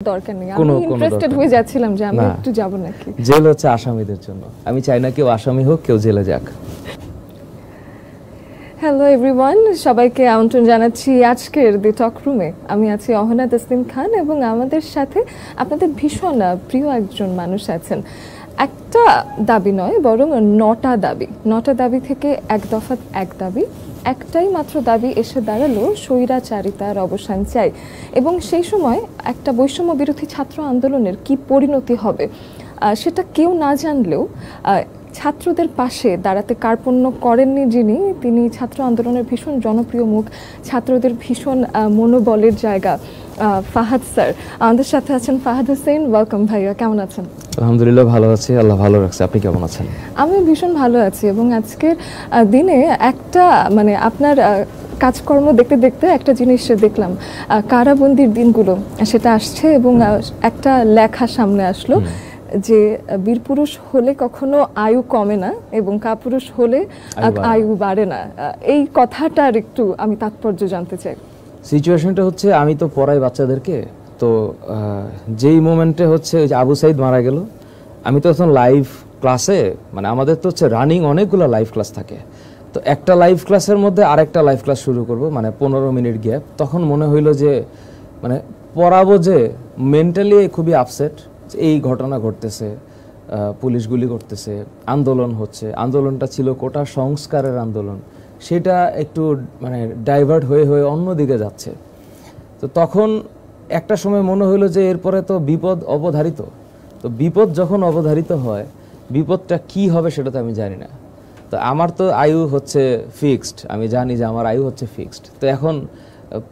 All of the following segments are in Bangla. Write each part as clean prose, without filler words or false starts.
দরকার নেই, আমি ইন্টারেস্টেড হয়ে যাচ্ছিলাম যে আমি একটু যাব নাকি। জেল হচ্ছে আসামিদের জন্য, আমি চাই না কেউ আসামি হোক, কেউ জেলে যাক। হ্যালো এভরিওয়ান, সবাইকে আমন্ত্রণ জানাচ্ছি আজকের দি টক রুমে। আমি আছি অহনা তাসনিম খান এবং আমাদের সাথে আপনাদের ভীষণ প্রিয় একজন মানুষ আছেন। একটা দাবি নয়, বরং 9টা দাবি থেকে এক দফা এক দাবি, একটাই মাত্র দাবি এসে দাঁড়ালো স্বৈরাচারিতার অবসান চাই। এবং সেই সময় একটা বৈষম্য বিরোধী ছাত্র আন্দোলনের কি পরিণতি হবে সেটা কেউ না জানলেও ছাত্রদের পাশে দাঁড়াতে কার্পণ্য করেননি যিনি, তিনি ছাত্র আন্দোলনের ভীষণ জনপ্রিয় মুখ, ছাত্রদের ভীষণ মনোবলের জায়গা, ফাহাদ স্যার আমাদের সাথে আছেন। ফাহাদ হোসেন, ওয়েলকাম ভাইয়া, কেমন আছেন? আলহামদুলিল্লাহ ভালো আছি, আল্লাহ ভালো রাখছে। আপনি কেমন আছেন? আমি ভীষণ ভালো আছি এবং আজকের দিনে একটা আপনার কাজকর্ম দেখতে দেখতে একটা জিনিস দেখলাম, কারাবন্দির দিনগুলো সেটা আসছে এবং একটা লেখা সামনে আসলো যে বীরপুরুষ হলে কখনো আয়ু কমে না এবং কাপুরুষ হলে আয়ু বাড়ে না। এই কথাটার একটু আমি তাৎপর্য জানতে চাই। সিচুয়েশনটা হচ্ছে, আমি তো পড়াই বাচ্চাদেরকে, তো যেই মোমেন্টে হচ্ছে ওই যে আবু সাইদ মারা গেল, আমি তো এখন লাইভ ক্লাসে, আমাদের তো হচ্ছে রানিং অনেকগুলো লাইভ ক্লাস থাকে, তো একটা লাইভ ক্লাসের মধ্যে আরেকটা লাইভ ক্লাস শুরু করব, 15 মিনিট গ্যাপ। তখন মনে হইলো যে পড়াবো, যে মেন্টালি খুবই আপসেট, এই ঘটনা ঘটতেছে, পুলিশ গুলি করতেছে, আন্দোলন হচ্ছে, আন্দোলনটা ছিল কোটা সংস্কারের আন্দোলন, সেটা একটু ডাইভার্ট হয়ে হয়ে অন্যদিকে যাচ্ছে। তো তখন একটা সময় মনে হলো যে এরপরে তো বিপদ অবধারিত, তো বিপদ যখন অবধারিত হয়, বিপদটা কি হবে সেটা তো আমি জানি না। তো আমার তো আয়ু হচ্ছে ফিক্সড, আমি জানি যে আমার আয়ু হচ্ছে ফিক্সড। তো এখন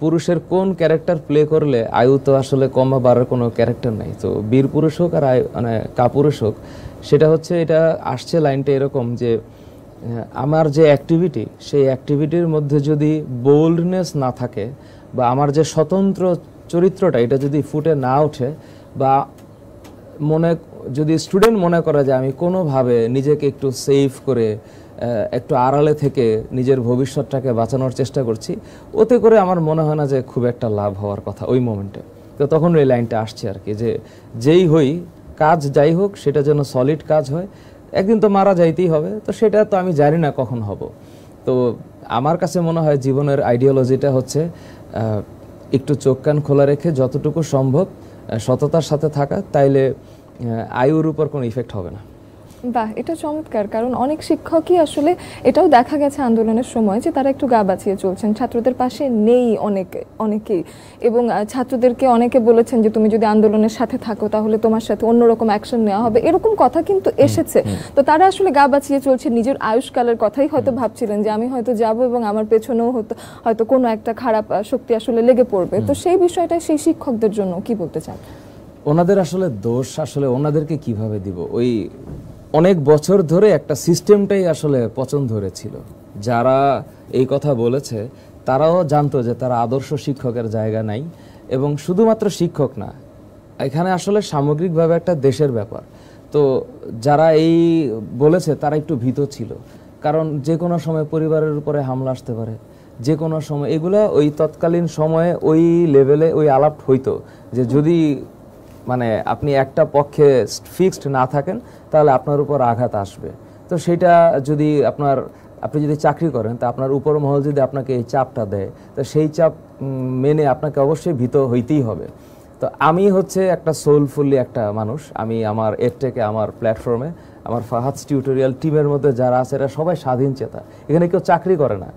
পুরুষের কোন ক্যারেক্টার প্লে করলে আয়ু তো আসলে কমা বাড়ার কোনো ক্যারেক্টার নাই। তো বীর পুরুষ হোক আর কাপুরুষ হোক, সেটা হচ্ছে, এটা আসছে লাইনটা এরকম যে আমার যে অ্যাক্টিভিটি, সেই অ্যাক্টিভিটির মধ্যে যদি বোল্ডনেস না থাকে, বা আমার যে স্বতন্ত্র চরিত্রটা এটা যদি ফুটে না ওঠে, বা যদি স্টুডেন্ট মনে করে যে আমি কোনোভাবে নিজেকে একটু সেফ করে একটু আড়ালে থেকে নিজের ভবিষ্যৎটাকে বাঁচানোর চেষ্টা করছি, ওতে করে আমার মনে হয় না যে খুব একটা লাভ হওয়ার কথা ওই মোমেন্টে। তো তখন ওই লাইনটা আসছে আর কি, যে যেই হই, কাজ যাই হোক সেটা যেন সলিড কাজ হয়, একদিন তো মারা যাইতেই হবে, তো সেটা তো আমি জানি না কখন হব। তো আমার কাছে মনে হয় জীবনের আইডিওলজিটা হচ্ছে একটু চোখ কান খোলা রেখে যতটুকু সম্ভব সততার সাথে থাকা, তাইলে আয়ুর উপর কোনো ইফেক্ট হবে না। বাহ, এটা চমৎকার। কারণ অনেক শিক্ষকই আসলে এটাও দেখা গেছে আন্দোলনের সময় যে তারা একটু গা বাঁচিয়ে চলছেন, ছাত্রদের পাশে নেই অনেকেই, এবং ছাত্রদেরকে অনেকে বলেছেন যে তুমি যদি আন্দোলনের সাথে থাকো তাহলে তোমার সাথে অন্যরকম অ্যাকশন নেওয়া হবে, এরকম কথা কিন্তু এসেছে। তো তারা আসলে গা বাঁচিয়ে চলছে, নিজের আয়ুষ্কালের কথাই হয়তো ভাবছিলেন যে আমি হয়তো যাব এবং আমার পেছনেও হয়তো কোনো একটা খারাপ শক্তি আসলে লেগে পড়বে। তো সেই বিষয়টা সেই শিক্ষকদের জন্য কি বলতে চান? ওনাদের আসলে দোষ আসলে ওনাদেরকে কিভাবে দিব, ওই অনেক বছর ধরে একটা সিস্টেমটাই আসলে পছন্দ ধরেছিল। যারা এই কথা বলেছে তারাও জানতো যে তারা আদর্শ শিক্ষকের জায়গা নাই, এবং শুধুমাত্র শিক্ষক না, এখানে আসলে সামগ্রিকভাবে একটা দেশের ব্যাপার। তো যারা এই বলেছে তারা একটু ভীত ছিল, কারণ যে কোনো সময় পরিবারের উপরে হামলা আসতে পারে, যে কোনো সময় এগুলো ওই তৎকালীন সময়ে ওই লেভেলে ওই আলাপ হইতো যে যদি আপনি একটা পক্ষে ফিক্সড না থাকেন তাহলে আপনার উপর আঘাত আসবে। তো সেটা যদি আপনি যদি চাকরি করেন, তা আপনার উপর মহল যদি আপনাকে এই চাপটা দেয়, তো সেই চাপ মেনে আপনাকে অবশ্যই ভীত হইতেই হবে। তো আমি হচ্ছে একটা সোলফুলি একটা মানুষ, আমি আমার এডটেকে আমার প্ল্যাটফর্মে আমার ফাহাদস টিউটোরিয়াল টিমের মধ্যে যারা আছে এরা সবাই স্বাধীন চেতা, এখানে কেউ চাকরি করে না,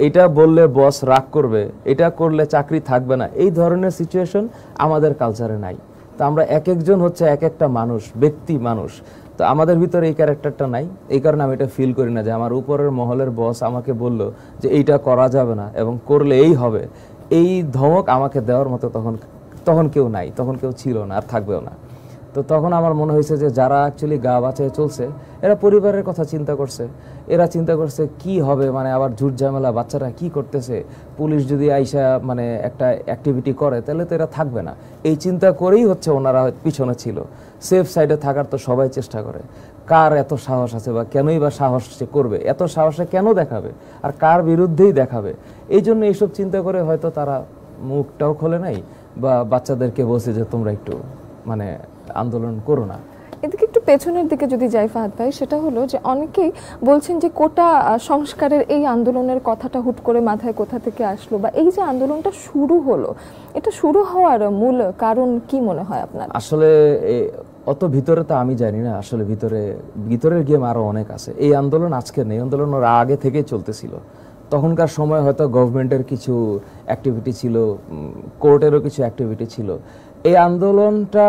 এটা বললে বস রাগ করবে, এটা করলে চাকরি থাকবে না, এই ধরনের সিচুয়েশন আমাদের কালচারে নাই। তো আমরা এক একজন হচ্ছে এক একটা মানুষ, ব্যক্তি মানুষ, তো আমাদের ভিতরে এই ক্যারেক্টারটা নাই। এই কারণে আমি এটা ফিল করি না যে আমার উপরের মহলের বস আমাকে বলল যে এইটা করা যাবে না এবং করলে এই হবে, এই ধমক আমাকে দেওয়ার মতো তখন কেউ নাই, তখন কেউ ছিল না আর থাকবেও না। তো তখন আমার মনে হয়েছে যে যারা অ্যাকচুয়ালি গা বাঁচিয়ে চলছে এরা পরিবারের কথা চিন্তা করছে, এরা চিন্তা করছে কি হবে, আবার ঝুট ঝামেলা, বাচ্চারা কি করতেছে, পুলিশ যদি আইসা একটা অ্যাক্টিভিটি করে তাহলে তো এরা থাকবে না, এই চিন্তা করেই হচ্ছে ওনারা পিছনে ছিল। সেফ সাইডে থাকার তো সবাই চেষ্টা করে, কার এত সাহস আছে বা কেনই বা সাহস সে করবে, এত সাহসে কেন দেখাবে আর কার বিরুদ্ধেই দেখাবে, এই জন্য এইসব চিন্তা করে হয়তো তারা মুখটাও খোলে নাই, বা বাচ্চাদেরকে বলছি যে তোমরা একটু মানে আন্দোলন করো না। এদিকে একটু পেছনের দিকে যদি যাই ফাহাদ ভাই, সেটা হলো যে অনেকেই বলছেন যে কোটা সংস্কারের এই আন্দোলনের কথাটা হুট করে মাথায় কোথা থেকে আসলো, বা এই যে আন্দোলনটা শুরু হলো, এটা শুরু হওয়ার মূল কারণ কি মনে হয় আপনার? আসলে অত ভিতরে তো আমি জানি না, আসলে ভিতরের গেম আরো অনেক আছে। এই আন্দোলন আজকে নেই, আন্দোলন ওর আগে থেকেই চলতেছিল। তখনকার সময় হয়তো গভর্নমেন্টের কিছু অ্যাক্টিভিটি ছিল, কোর্টেরও কিছু অ্যাক্টিভিটি ছিল। এই আন্দোলনটা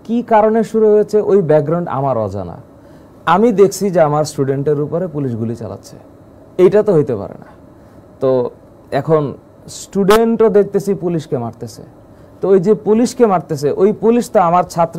কি কারণে শুরু হয়েছে ওই ব্যাকগ্রাউন্ড আমার অজানা। আমি দেখছি যে আমার স্টুডেন্টের উপরে পুলিশ গুলি চালাচ্ছে, এইটা তো হইতে পারে না। তো এখন স্টুডেন্টও দেখতেছি পুলিশকে মারতেছে, তো ওই যে পুলিশকে মারতেছে, ওই পুলিশ তো আমার ছাত্র